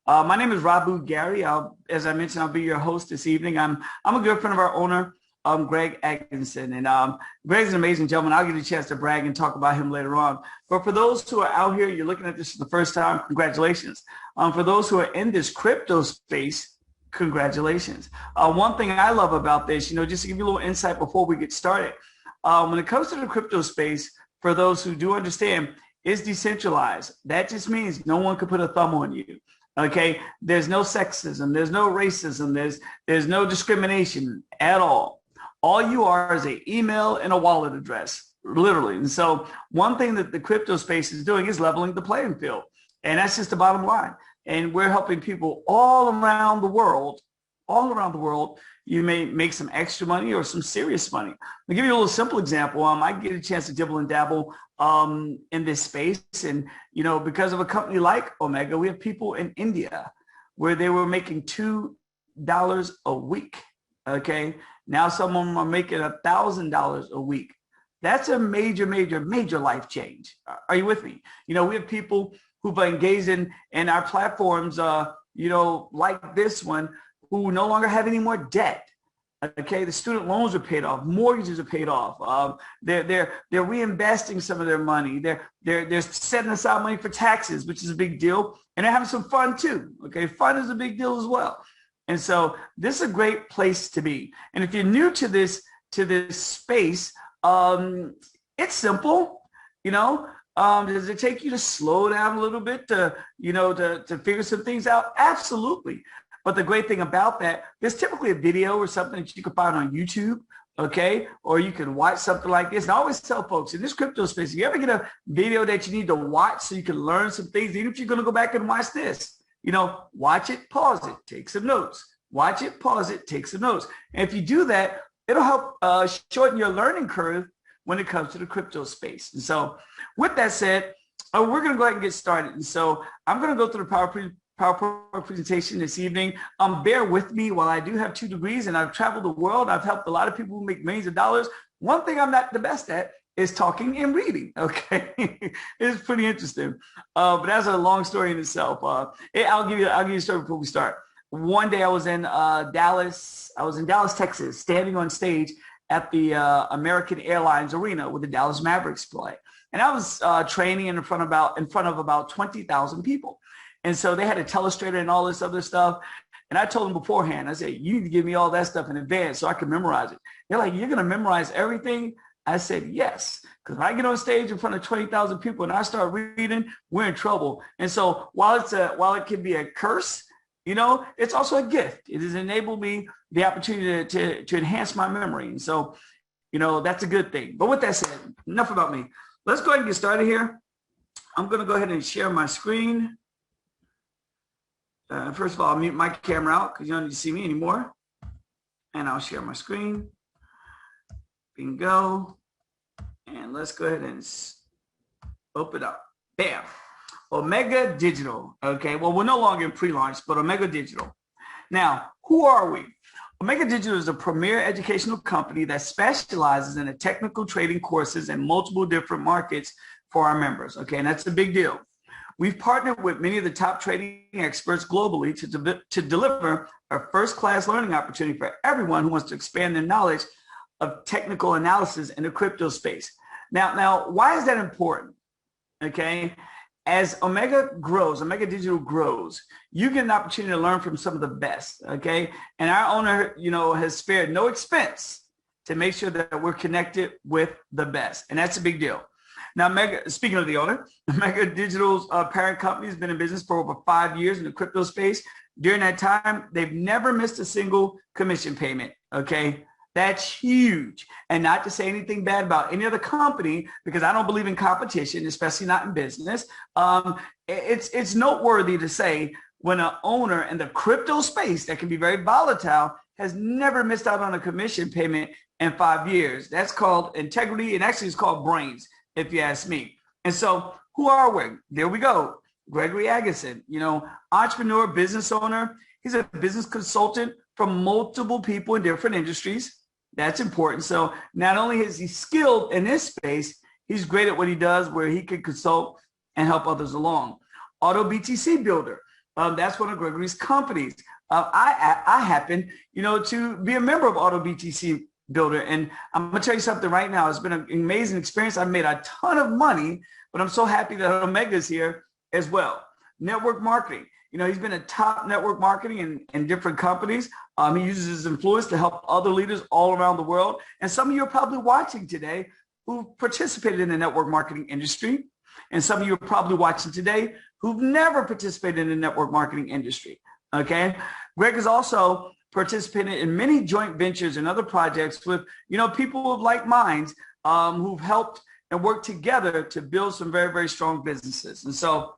My name is Rabu Gary. As I mentioned, I'll be your host this evening. I'm a good friend of our owner, Greg Atkinson, and Greg's an amazing gentleman. I'll get a chance to brag and talk about him later on. But for those who are out here, you're looking at this for the first time, congratulations. For those who are in this crypto space, congratulations. One thing I love about this, just to give you a little insight before we get started, when it comes to the crypto space, for those who do understand, it's decentralized. That just means no one can put a thumb on you. Okay, there's no sexism, there's no racism, there's no discrimination at all. All you are is an email and a wallet address, literally. And so one thing that the crypto space is doing is leveling the playing field. And that's just the bottom line. And we're helping people all around the world. You may make some extra money or some serious money. I'll give you a little simple example. I get a chance to dibble and dabble in this space. And, because of a company like Omega, we have people in India where they were making $2 a week. Okay. Now some of them are making $1,000 a week. That's a major, major, major life change. Are you with me? We have people who've engaged in our platforms, like this one, who no longer have any more debt. Okay, the student loans are paid off, mortgages are paid off. They're reinvesting some of their money. They're setting aside money for taxes, which is a big deal, and they're having some fun too. Okay, fun is a big deal as well. And so this is a great place to be. And if you're new to this space, it's simple. Does it take you to slow down a little bit to figure some things out? Absolutely. But the great thing about that, there's typically a video or something that you can find on YouTube, okay? Or you can watch something like this. And I always tell folks, in this crypto space, if you ever get a video that you need to watch so you can learn some things, even if you're going to go back and watch this, watch it, pause it, take some notes. Watch it, pause it, take some notes. And if you do that, it'll help shorten your learning curve when it comes to the crypto space. And so with that said, we're going to go ahead and get started. And so I'm going to go through the PowerPoint presentation this evening. Bear with me while I do have 2 degrees and I've traveled the world. I've helped a lot of people who make millions of dollars. One thing I'm not the best at is talking and reading. Okay, it's pretty interesting, but that's a long story in itself. I'll give you a story before we start. One day I was in Dallas. I was in Dallas, Texas, standing on stage at the American Airlines Arena with the Dallas Mavericks play, and I was training in front of about 20,000 people. And so they had a telestrator and all this other stuff. And I told them beforehand, I said, you need to give me all that stuff in advance so I can memorize it. They're like, you're going to memorize everything? I said, yes. Because when I get on stage in front of 20,000 people and I start reading, we're in trouble. And so while it can be a curse, it's also a gift. It has enabled me the opportunity to enhance my memory. And so, that's a good thing. But with that said, enough about me. Let's go ahead and get started here. I'm going to go ahead and share my screen. First of all, I'll mute my camera out because you don't need to see me anymore. And I'll share my screen. Bingo. And let's go ahead and open up. Bam. Omega Digital. Okay, well, we're no longer in pre-launch, but Omega Digital. Now, who are we? Omega Digital is a premier educational company that specializes in the technical trading courses in multiple different markets for our members. Okay, and that's a big deal. We've partnered with many of the top trading experts globally to deliver a first-class learning opportunity for everyone who wants to expand their knowledge of technical analysis in the crypto space. Now, why is that important? Okay, as Omega Digital grows, you get an opportunity to learn from some of the best. Okay, and our owner, has spared no expense to make sure that we're connected with the best, and that's a big deal. Now, speaking of the owner, Omega Digital's parent company has been in business for over 5 years in the crypto space. During that time, they've never missed a single commission payment. Okay, that's huge. And not to say anything bad about any other company, because I don't believe in competition, especially not in business. It's noteworthy to say when an owner in the crypto space that can be very volatile has never missed out on a commission payment in 5 years. That's called integrity, and actually it's called brains, if you ask me. And so who are we? There we go. Gregory Atkinson, entrepreneur, business owner. He's a business consultant for multiple people in different industries. That's important. So not only is he skilled in this space, he's great at what he does where he can consult and help others along. Auto BTC builder. That's one of Gregory's companies. I happen, to be a member of Auto BTC Builder. And I'm going to tell you something right now. It's been an amazing experience. I've made a ton of money, but I'm so happy that Omega is here as well. Network marketing. He's been a top network marketing in different companies. He uses his influence to help other leaders all around the world. And some of you are probably watching today who participated in the network marketing industry. And some of you are probably watching today who've never participated in the network marketing industry. Okay. Greg has also participated in many joint ventures and other projects with, people of like minds who've helped and worked together to build some very, very strong businesses. And so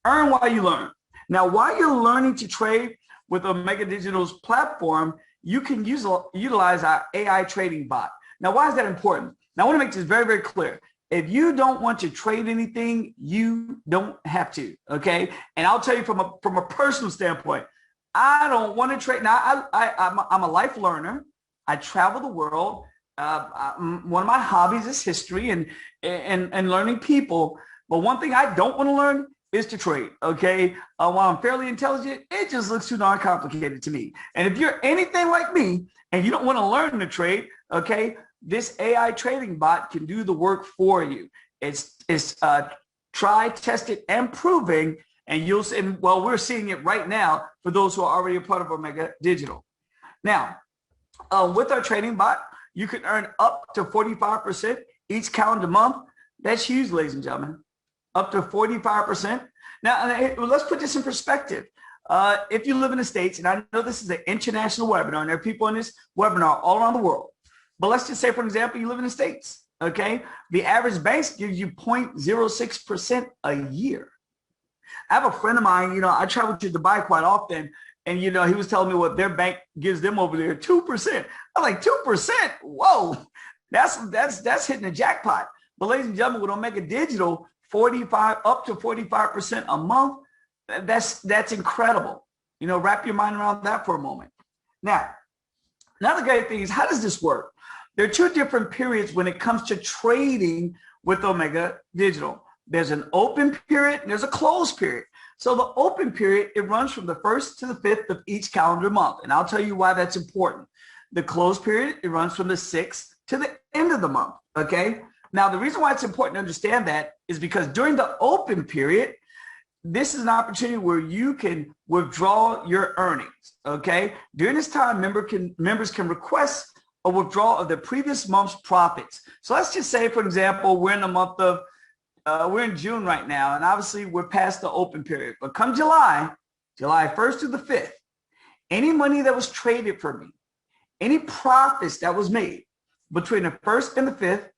earn while you learn. Now, while you're learning to trade with Omega Digital's platform, you can utilize our AI trading bot. Now, why is that important? Now, I want to make this very, very clear. If you don't want to trade anything, you don't have to, okay? And I'll tell you from a personal standpoint, I don't want to trade. Now, I'm a life learner. I travel the world. One of my hobbies is history and learning people. But one thing I don't want to learn is to trade, okay? While I'm fairly intelligent, it just looks too darn complicated to me. And if you're anything like me and you don't want to learn to trade, okay, this AI trading bot can do the work for you. It's tried, tested, and proving, and you'll see, well, we're seeing it right now for those who are already a part of Omega Digital. Now, with our trading bot, you can earn up to 45% each calendar month. That's huge, ladies and gentlemen. Up to 45%. Now, let's put this in perspective. If you live in the States, and I know this is an international webinar, and there are people in this webinar all around the world, but let's just say, for example, you live in the States, okay? The average bank gives you 0.06% a year. I have a friend of mine, I travel to Dubai quite often, and, he was telling me what their bank gives them over there, 2%. I'm like, 2%? Whoa, that's hitting the jackpot. But ladies and gentlemen, with Omega Digital, up to 45% a month, that's incredible. Wrap your mind around that for a moment. Now, another great thing is, how does this work? There are two different periods when it comes to trading with Omega Digital. There's an open period and there's a closed period. So the open period, it runs from the 1st to the 5th of each calendar month. And I'll tell you why that's important. The closed period, it runs from the 6th to the end of the month, okay? Now, the reason why it's important to understand that is because during the open period, this is an opportunity where you can withdraw your earnings, okay? During this time, members can request a withdrawal of the previous month's profits. So let's just say, for example, we're in the month of, we're in June right now, and obviously we're past the open period. But come July 1st to the 5th, any money that was traded for me, any profits that was made between the 1st and the 5th,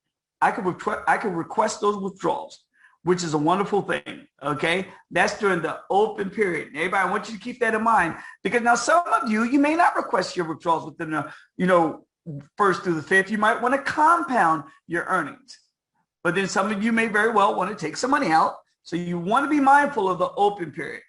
I could request those withdrawals, which is a wonderful thing, okay? That's during the open period. And everybody, I want you to keep that in mind, because now some of you may not request your withdrawals within the, 1st through the 5th. You might want to compound your earnings. But then some of you may very well want to take some money out. So you want to be mindful of the open period,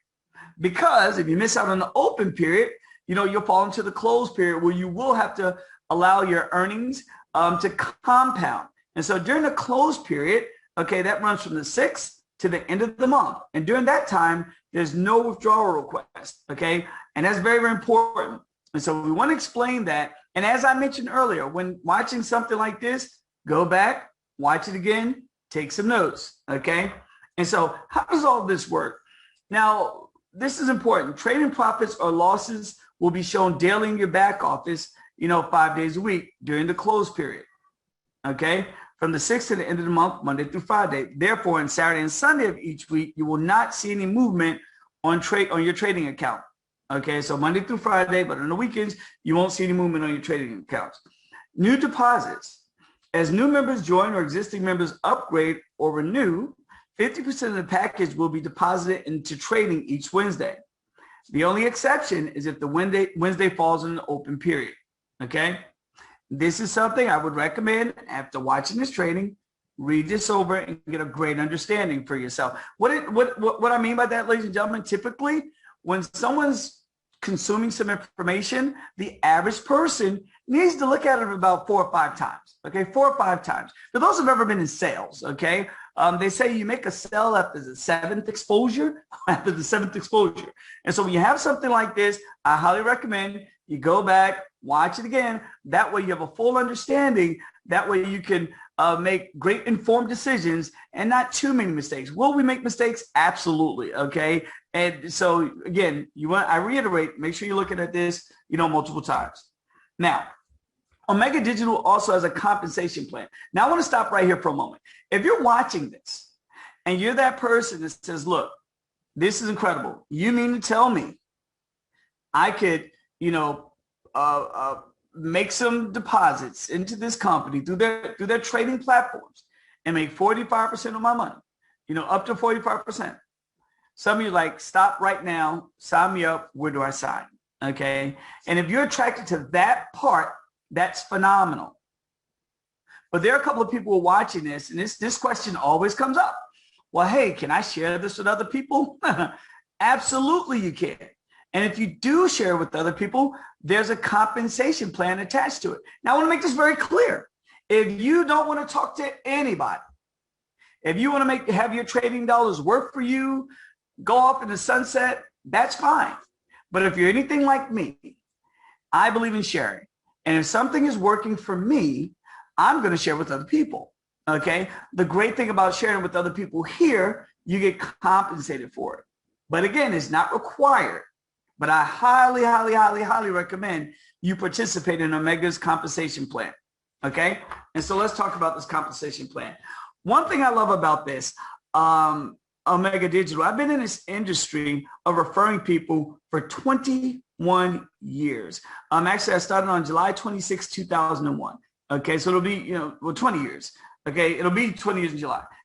because if you miss out on the open period, you'll fall into the closed period where you will have to allow your earnings to compound. And so during the closed period, okay, that runs from the 6th to the end of the month. And during that time, there's no withdrawal request, okay? And that's very, very important. And so we want to explain that. And as I mentioned earlier, when watching something like this, go back, watch it again, take some notes, okay? And so how does all this work? Now, this is important. Trading profits or losses will be shown daily in your back office, 5 days a week during the closed period, okay? From the 6th to the end of the month, Monday through Friday. Therefore, on Saturday and Sunday of each week, you will not see any movement on your trading account. Okay, so Monday through Friday, but on the weekends, you won't see any movement on your trading accounts. New deposits. As new members join or existing members upgrade or renew, 50% of the package will be deposited into trading each Wednesday. The only exception is if the Wednesday falls in the open period. Okay. This is something I would recommend after watching this training, read this over and get a great understanding for yourself. What I mean by that, ladies and gentlemen, typically when someone's consuming some information, the average person needs to look at it about 4 or 5 times, okay? 4 or 5 times. For those who've ever been in sales, okay? They say you make a sell after the seventh exposure, after the seventh exposure. And so when you have something like this, I highly recommend you go back, watch it again. That way you have a full understanding. That way you can make great informed decisions and not too many mistakes. Will we make mistakes? Absolutely. Okay. And so again, I reiterate, make sure you're looking at this, multiple times. Now, Omega Digital also has a compensation plan. Now I want to stop right here for a moment. If you're watching this and you're that person that says, look, this is incredible. You mean to tell me I could, make some deposits into this company through their trading platforms and make 45% of my money, up to 45%. Some of you like, stop right now, sign me up. Where do I sign? Okay. And if you're attracted to that part, that's phenomenal. But there are a couple of people who are watching this, and this question always comes up. Well, hey, can I share this with other people? Absolutely you can. And if you do share with other people, there's a compensation plan attached to it. Now, I want to make this very clear. If you don't want to talk to anybody, if you want to have your trading dollars work for you, go off in the sunset, that's fine. But if you're anything like me, I believe in sharing. And if something is working for me, I'm going to share with other people. Okay. The great thing about sharing with other people here, you get compensated for it. But again, it's not required. But I highly, highly, highly, highly recommend you participate in Omega's compensation plan. Okay. And so let's talk about this compensation plan. One thing I love about this, Omega Digital, I've been in this industry of referring people for 21 years. Actually, I started on July 26, 2001. Okay, so it'll be, 20 years. Okay, it'll be 20 years in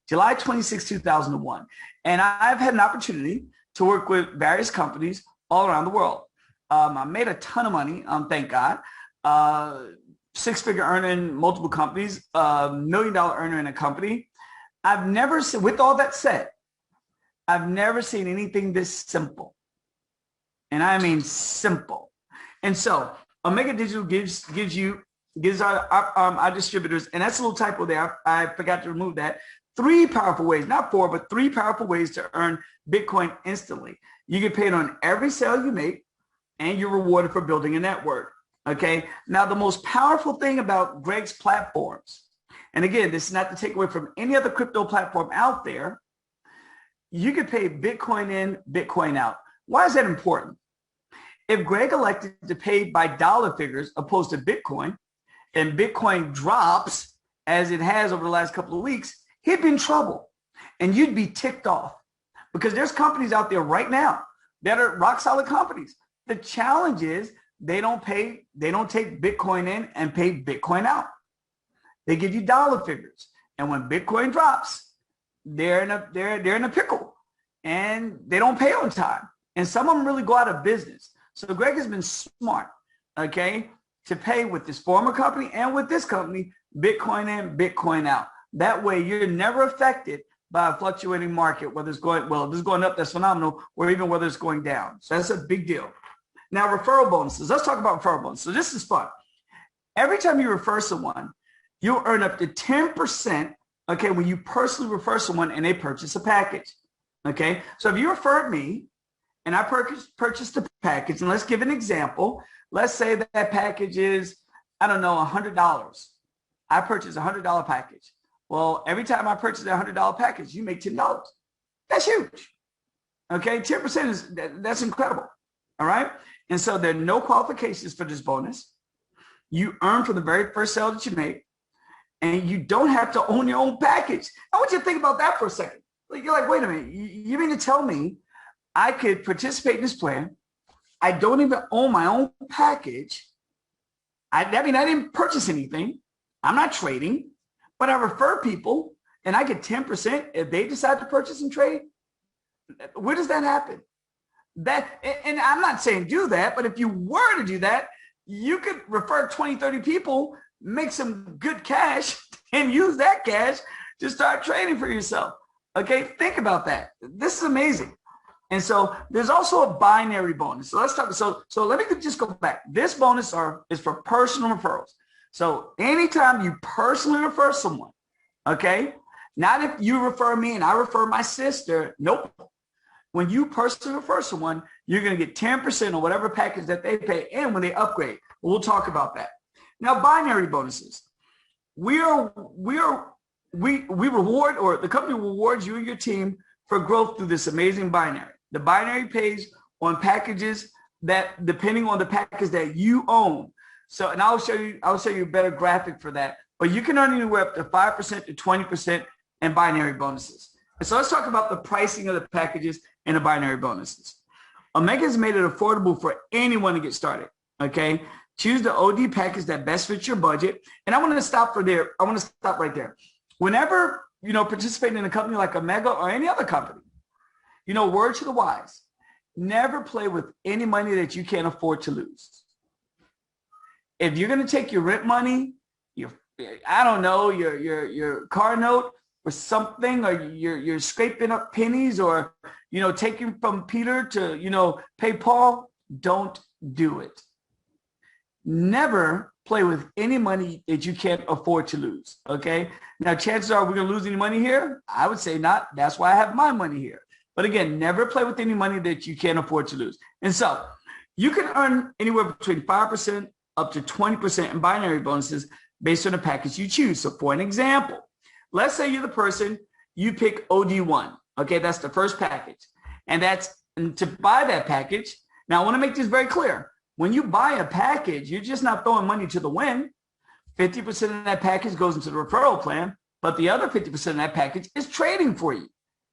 July 26, 2001. And I've had an opportunity to work with various companies all around the world. I made a ton of money, thank God. Six-figure earner in multiple companies, $1 million earner in a company. I've never seen, with all that said, I've never seen anything this simple. And I mean simple. And so Omega Digital gives our distributors, and that's a little typo there. I forgot to remove that. 3 powerful ways, not 4, but 3 powerful ways to earn Bitcoin instantly. You get paid on every sale you make, and you're rewarded for building a network. Okay. Now, the most powerful thing about Greg's platforms, and again, this is not to take away from any other crypto platform out there, you get paid Bitcoin in, Bitcoin out. Why is that important? If Greg elected to pay by dollar figures opposed to Bitcoin, and Bitcoin drops as it has over the last couple of weeks, he'd be in trouble and you'd be ticked off, because there's companies out there right now that are rock solid companies. The challenge is they don't take Bitcoin in and pay Bitcoin out. They give you dollar figures. And when Bitcoin drops, they're in a pickle and they don't pay on time. And some of them really go out of business. So Greg has been smart, okay, to pay with this former company and with this company, Bitcoin in, Bitcoin out. That way you're never affected by a fluctuating market, whether it's going, well, if it's going up, that's phenomenal, or even whether it's going down. So that's a big deal. Now, referral bonuses. Let's talk about referral bonuses. So this is fun. Every time you refer someone, you'll earn up to 10%, okay, when you personally refer someone and they purchase a package, okay? So if you referred me and I purchased a package, and let's give an example. Let's say that package is, I don't know, $100. I purchased a $100 package. Well, every time I purchase a $100 package, you make $10. That's huge. Okay, 10% that's incredible. All right. And so there are no qualifications for this bonus. You earn from the very first sale that you make, and you don't have to own your own package. I want you to think about that for a second. You're like, wait a minute, you mean to tell me I could participate in this plan? I don't even own my own package. I didn't purchase anything. I'm not trading, but I refer people and I get 10% if they decide to purchase and trade. Where does that happen? And I'm not saying do that, but if you were to do that, you could refer 20, 30 people, make some good cash, and use that cash to start trading for yourself. Okay, think about that. This is amazing. And so there's also a binary bonus. So let's talk. So let me just go back. This bonus is for personal referrals. So anytime you personally refer someone, okay, Not if you refer me and I refer my sister. Nope. When you personally refer someone, you're going to get 10% on whatever package that they pay and when they upgrade. We'll talk about that. Now, binary bonuses. We reward, or the company rewards you and your team for growth through this amazing binary. The binary pays on packages that, depending on the package that you own. So, and I'll show you a better graphic for that. But you can earn anywhere up to 5% to 20% in binary bonuses. And so let's talk about the pricing of the packages and the binary bonuses. Omega has made it affordable for anyone to get started. Okay, choose the OD package that best fits your budget. And I want to stop right there. Whenever participating in a company like Omega or any other company, word to the wise: never play with any money that you can't afford to lose. If you're going to take your rent money, your car note or something, or you're scraping up pennies, or taking from Peter to pay Paul, don't do it. Never play with any money that you can't afford to lose. Okay. Now, chances are we're going to lose any money here. I would say not. That's why I have my money here. But again, never play with any money that you can't afford to lose. And so you can earn anywhere between 5% up to 20% in binary bonuses based on the package you choose. So for an example, let's say you're the person, you pick OD1. Okay, that's the first package. And to buy that package. Now, I want to make this very clear. When you buy a package, you're just not throwing money to the wind. 50% of that package goes into the referral plan, but the other 50% of that package is trading for you.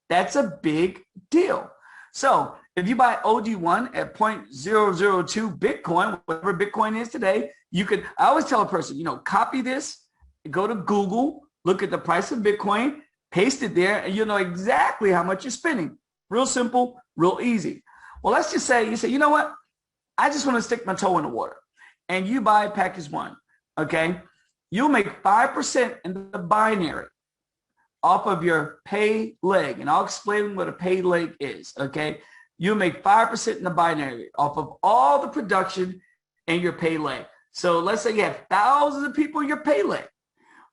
That's a big deal. So if you buy OD1 at 0.002 Bitcoin, whatever Bitcoin is today, I always tell a person, copy this, go to Google, look at the price of Bitcoin, paste it there, and you'll know exactly how much you're spending. Real simple, real easy. Well, let's just say you say, you know what? I just want to stick my toe in the water. And you buy package 1, okay? You'll make 5% in the binary off of your pay leg. And I'll explain what a pay leg is, okay? You'll make 5% in the binary off of all the production in your pay leg. So let's say you have thousands of people in your pay leg.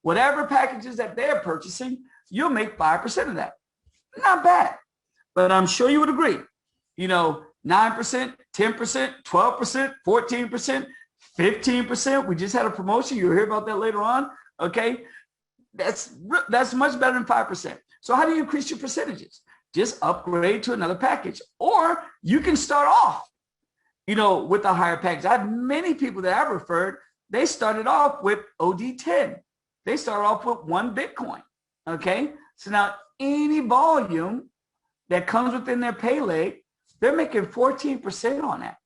Whatever packages that they're purchasing, you'll make 5% of that. Not bad. But I'm sure you would agree, 9%, 10%, 12%, 14%, 15%. We just had a promotion. You'll hear about that later on. Okay. That's much better than 5%. So how do you increase your percentages? Just upgrade to another package, or you can start off, with a higher package. I have many people that I've referred. They started off with OD10. They started off with 1 Bitcoin. Okay. So now any volume that comes within their pay leg, they're making 14% on that.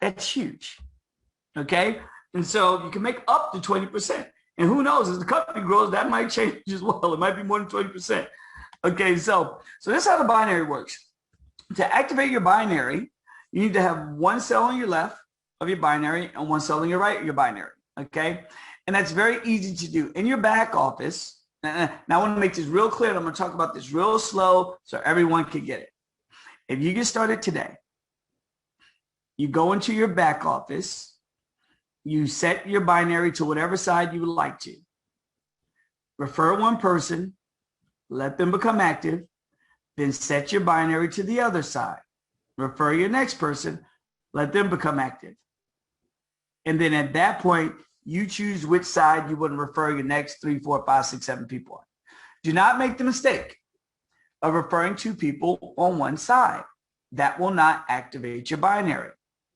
That's huge. Okay. And so you can make up to 20%. And who knows, as the company grows, that might change as well. It might be more than 20%. Okay. So this is how the binary works. To activate your binary, you need to have 1 cell on your left of your binary and 1 cell on your right of your binary. Okay. And that's very easy to do in your back office. Now I want to make this real clear. I'm going to talk about this real slow so everyone can get it. If you get started today, you go into your back office, you set your binary to whatever side you would like to. Refer 1 person, let them become active, then set your binary to the other side. Refer your next person, let them become active. And then at that point, you choose which side you want to refer your next 3, 4, 5, 6, 7 people on. Do not make the mistake of referring 2 people on 1 side. That will not activate your binary.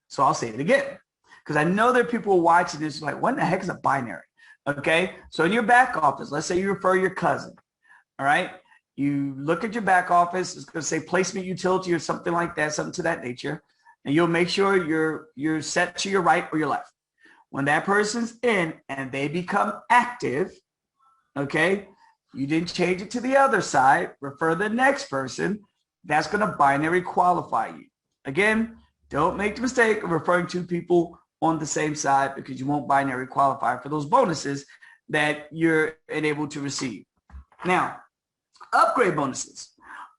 So I'll say it again, because I know there are people watching this like, what the heck is a binary? Okay. So in your back office, let's say you refer your cousin. All right. You look at your back office, it's going to say placement utility or something like that, something to that nature. And you'll make sure you're set to your right or your left. When that person's in and they become active, okay, you didn't change it to the other side, refer the next person, that's going to binary qualify you. Again, don't make the mistake of referring 2 people on the same side, because you won't binary qualify for those bonuses that you're enabled to receive. Now, upgrade bonuses.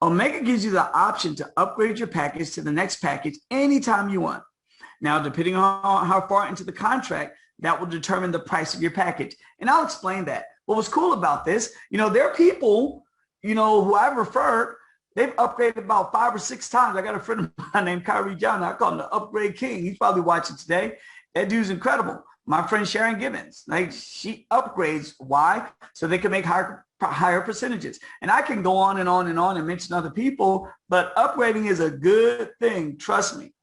Omega gives you the option to upgrade your package to the next package anytime you want. Now, depending on how far into the contract, that will determine the price of your package. And I'll explain that. what was cool about this, there are people, who I've referred, they've upgraded about 5 or 6 times. I got a friend of mine named Kyrie John. I call him the Upgrade King. He's probably watching today. That dude's incredible. My friend Sharon Gibbons, she upgrades. Why? So they can make higher percentages. And I can go on and on and on and mention other people, but upgrading is a good thing. Trust me.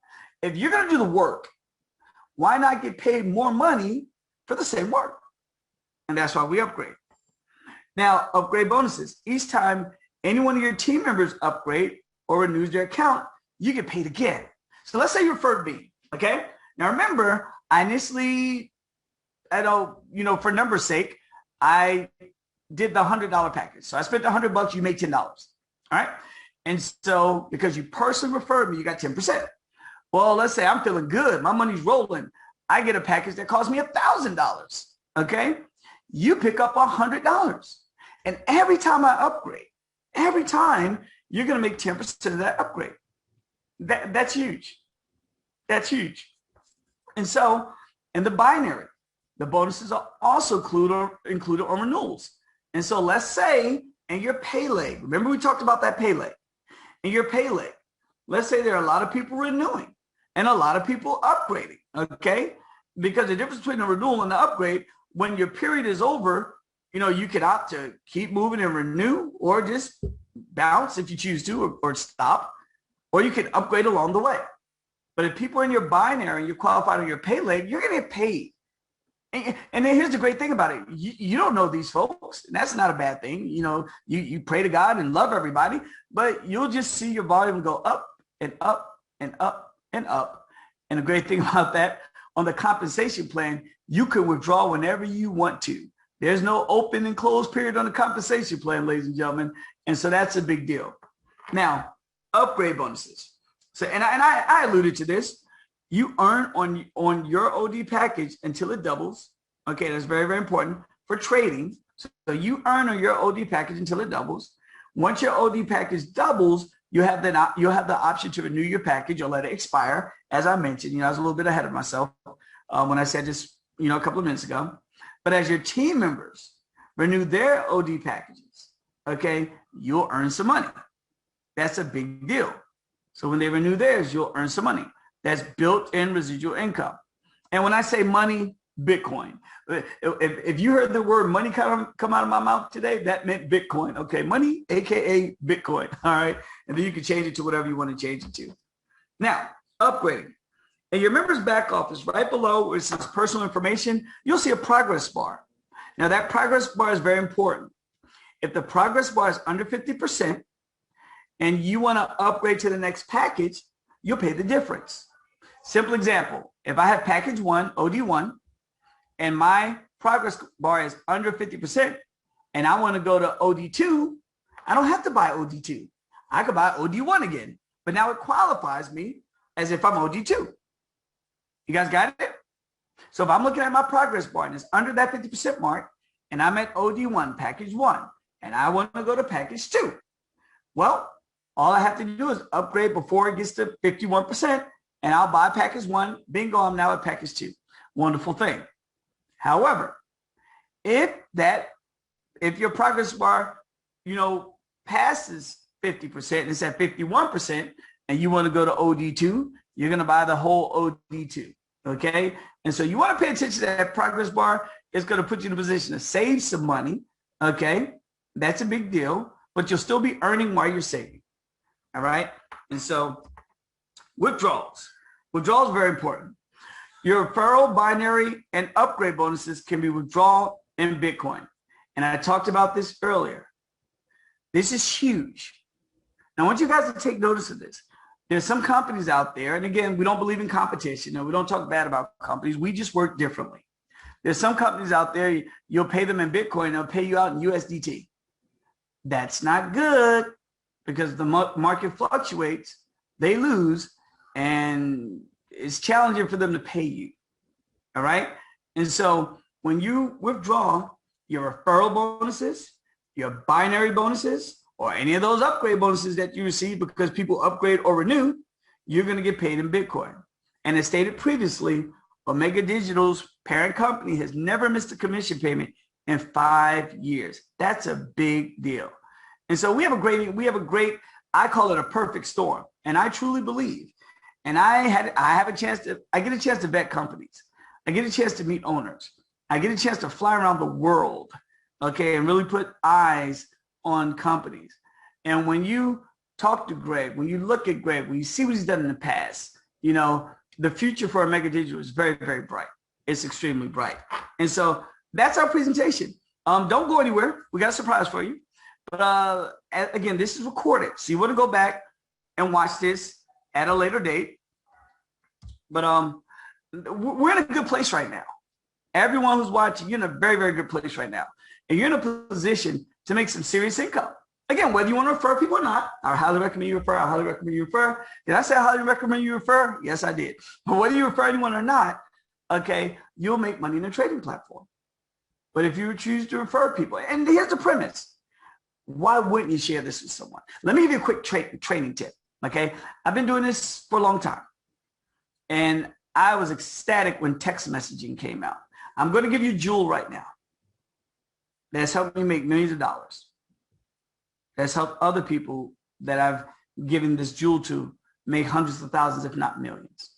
If you're going to do the work, why not get paid more money for the same work? And that's why we upgrade. Now, upgrade bonuses. Each time any one of your team members upgrade or renews their account, you get paid again. So let's say you referred me, okay? Now remember, I initially, for numbers' sake, I did the $100 package. So I spent $100, you make $10, all right? And so because you personally referred me, you got 10%. Well, let's say I'm feeling good. My money's rolling. I get a package that costs me $1,000, okay? You pick up $100. And every time I upgrade, every time you're going to make 10% of that upgrade. That's huge. That's huge. And so in the binary, the bonuses are also included on renewals. And so let's say in your pay leg, remember we talked about that pay leg. In your pay leg, let's say there are a lot of people renewing and a lot of people upgrading, okay? Because the difference between the renewal and the upgrade, when your period is over, you could opt to keep moving and renew or just bounce if you choose to or stop, or you can upgrade along the way. But if people are in your binary and you're qualified on your pay leg, you're going to get paid. And then here's the great thing about it. You don't know these folks, and that's not a bad thing. You pray to God and love everybody, but you'll just see your volume go up and up and up and up. And the great thing about that, on the compensation plan, you can withdraw whenever you want to. There's no open and closed period on the compensation plan, ladies and gentlemen. And so that's a big deal. Now, upgrade bonuses. So, and I alluded to this. You earn on your OD package until it doubles. Okay, that's very, very important for trading. So you earn on your OD package until it doubles. Once your OD package doubles, you'll have the option to renew your package or let it expire. As I mentioned, I was a little bit ahead of myself when I said this, a couple of minutes ago. But as your team members renew their OD packages, okay, you'll earn some money. That's a big deal. So when they renew theirs, you'll earn some money. That's built-in residual income. And when I say money, Bitcoin. If you heard the word money come out of my mouth today, that meant Bitcoin. Okay, money, AKA Bitcoin. All right. And then you can change it to whatever you want to change it to. Now, upgrading. In your members back office, right below where it says personal information, you'll see a progress bar. Now that progress bar is very important. If the progress bar is under 50% and you want to upgrade to the next package, you'll pay the difference. Simple example, if I have package 1, OD1, and my progress bar is under 50% and I want to go to OD2, I don't have to buy OD2. I could buy OD1 again, but now it qualifies me as if I'm OD2. You guys got it? So if I'm looking at my progress bar and it's under that 50% mark and I'm at OD1, package 1, and I want to go to package 2, well, all I have to do is upgrade before it gets to 51%, and I'll buy package 1. Bingo, I'm now at package 2. Wonderful thing. However, if your progress bar, passes 50% and it's at 51%, and you want to go to OD2, you're going to buy the whole OD2. Okay. And so you want to pay attention to that progress bar. It's going to put you in a position to save some money. Okay. That's a big deal, but you'll still be earning while you're saving. All right. And so withdrawals. Withdrawals are very important. Your referral, binary, and upgrade bonuses can be withdrawn in Bitcoin. And I talked about this earlier. This is huge. Now, I want you guys to take notice of this. There's some companies out there, and again, we don't believe in competition, and we don't talk bad about companies. We just work differently. There's some companies out there, you'll pay them in Bitcoin, they'll pay you out in USDT. That's not good because the market fluctuates, they lose, and it's challenging for them to pay you. All right? And so when you withdraw your referral bonuses, your binary bonuses, or any of those upgrade bonuses that you receive because people upgrade or renew, you're going to get paid in Bitcoin. And as stated previously, Omega Digital's parent company has never missed a commission payment in 5 years. That's a big deal. And so we have a great, I call it a perfect storm. And I truly believe, and I get a chance to vet companies. I get a chance to meet owners. I get a chance to fly around the world, okay, and really put eyes on companies. And when you talk to Greg, when you look at Greg, when you see what he's done in the past, you know, the future for Omega Digital is very, very bright. It's extremely bright. And so that's our presentation. Don't go anywhere. We got a surprise for you. But again, this is recorded. So you want to go back and watch this at a later date. But we're in a good place right now. Everyone who's watching, you're in a very, very good place right now. And you're in a position to make some serious income. Again, whether you want to refer people or not, I highly recommend you refer. I highly recommend you refer. Did I say I highly recommend you refer? Yes, I did. But whether you refer anyone or not, okay, you'll make money in a trading platform. But if you choose to refer people, and here's the premise, why wouldn't you share this with someone? Let me give you a quick training tip, okay? I've been doing this for a long time. And I was ecstatic when text messaging came out. I'm going to give you a jewel right now that's helped me make millions of dollars. That's helped other people that I've given this jewel to make hundreds of thousands, if not millions.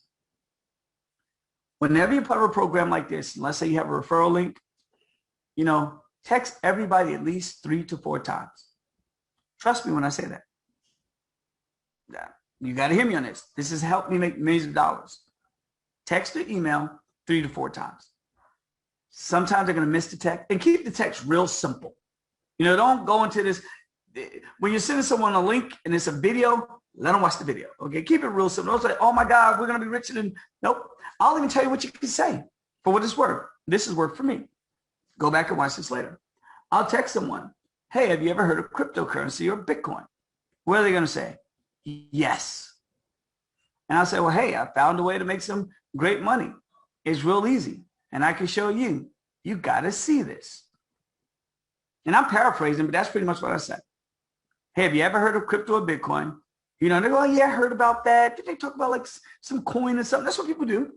Whenever you're part of a program like this, and let's say you have a referral link, you know, text everybody at least 3 to 4 times. Trust me when I say that. Yeah, you got to hear me on this. This has helped me make millions of dollars. Text or email 3 to 4 times. Sometimes they're going to miss the text, and keep the text real simple. You know, don't go into this. When you're sending someone a link and it's a video, let them watch the video. Okay, keep it real simple. Don't say, "Oh my God, we're going to be richer than." Nope. I'll even tell you what you can say for what it's worth. This is worth for me. Go back and watch this later. I'll text someone, "Hey, have you ever heard of cryptocurrency or Bitcoin?" What are they going to say? Yes. And I'll say, "Well, hey, I found a way to make some great money. It's real easy. And I can show you. You got to see this." And I'm paraphrasing, but that's pretty much what I said. "Hey, have you ever heard of crypto or Bitcoin?" You know, they go, "Oh, yeah, I heard about that." Did they talk about like some coin or something? That's what people do.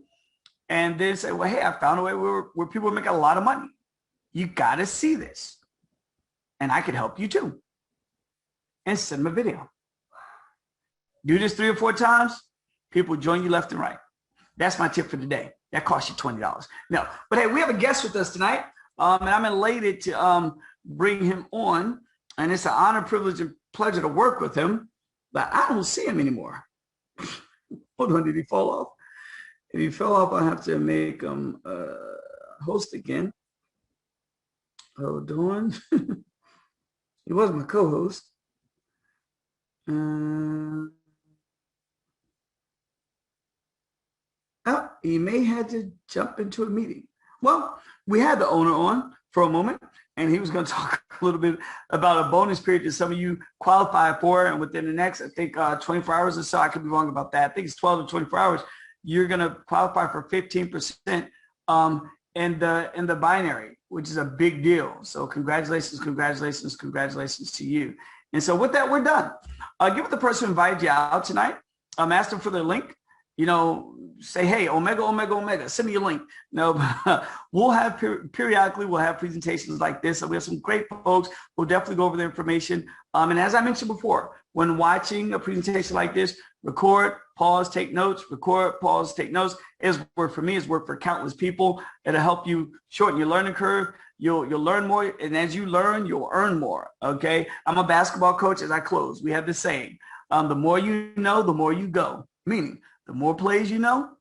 And they say, "Well, hey, I found a way where people make a lot of money. You got to see this. And I could help you too." And send them a video. Do this 3 or 4 times, people join you left and right. That's my tip for today. That costs you $20. No, but hey, we have a guest with us tonight. And I'm elated to bring him on. And it's an honor, privilege, and pleasure to work with him. But I don't see him anymore. Hold on, did he fall off? If he fell off, I'll have to make him host again. Hold on. He was my co-host. Oh, he may have to jump into a meeting. Well, we had the owner on for a moment, and he was going to talk a little bit about a bonus period that some of you qualify for, and within the next, I think, 24 hours or so, I could be wrong about that. I think it's 12 to 24 hours. You're going to qualify for 15% in the binary, which is a big deal. So congratulations, congratulations, congratulations to you. And so with that, we're done. Give the person who invited you out tonight. Ask them for their link. You know, say, "Hey, Omega, Omega, Omega, send me your link." No, we'll have periodically, we'll have presentations like this. So we have some great folks who'll definitely go over the information. And as I mentioned before, when watching a presentation like this, record, pause, take notes, record, pause, take notes. It's worked for me. It's worked for countless people. It'll help you shorten your learning curve. You'll learn more. And as you learn, you'll earn more. Okay. I'm a basketball coach. As I close, we have the saying, the more you know, the more you go. Meaning, the more plays you know,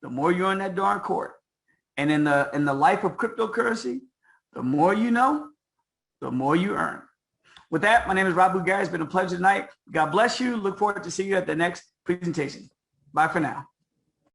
the more you're on that darn court. And in the life of cryptocurrency, the more you know, the more you earn. With that, my name is Rob Bulgari. It's been a pleasure tonight. God bless you. Look forward to seeing you at the next presentation. Bye for now.